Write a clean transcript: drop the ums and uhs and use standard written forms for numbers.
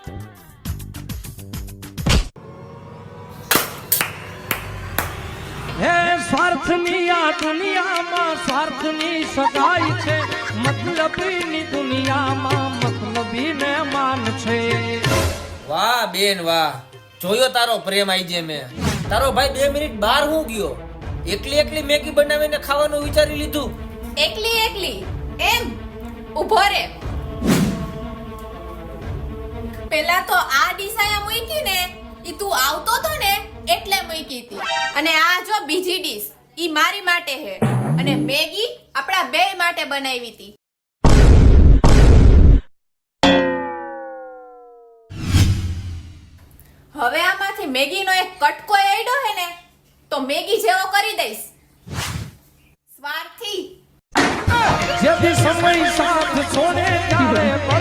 હે સ્વાર્થની આ દુનિયામાં સ્વાર્થની સગાઈ છે, મતલબીની દુનિયામાં મતલબી મહેમાન છે. વાહ બેન વાહ, જોયો તારો પ્રેમ આઈ જે મેં. તારો ભાઈ 2 મિનિટ બહાર હું ગયો, એકલી મેગી બનાવીને ખાવાનું વિચારી લીધું. એકલી એમ ઉભો રે. પેલા તો આ ડીસાયા મૂકી ને, ઈ તું આવતો તો ને એટલે મૂકી હતી. અને આ જો બીજી ડીશ, ઈ મારી માટે હે, અને મેગી આપણા બે માટે બનાવી હતી. હવે આમાંથી મેગીનો એક કટકો એડો હે ને, તો મેગી જેવો કરી દઈશ. સ્વાર્થી जब समय साथ छोड़े जाए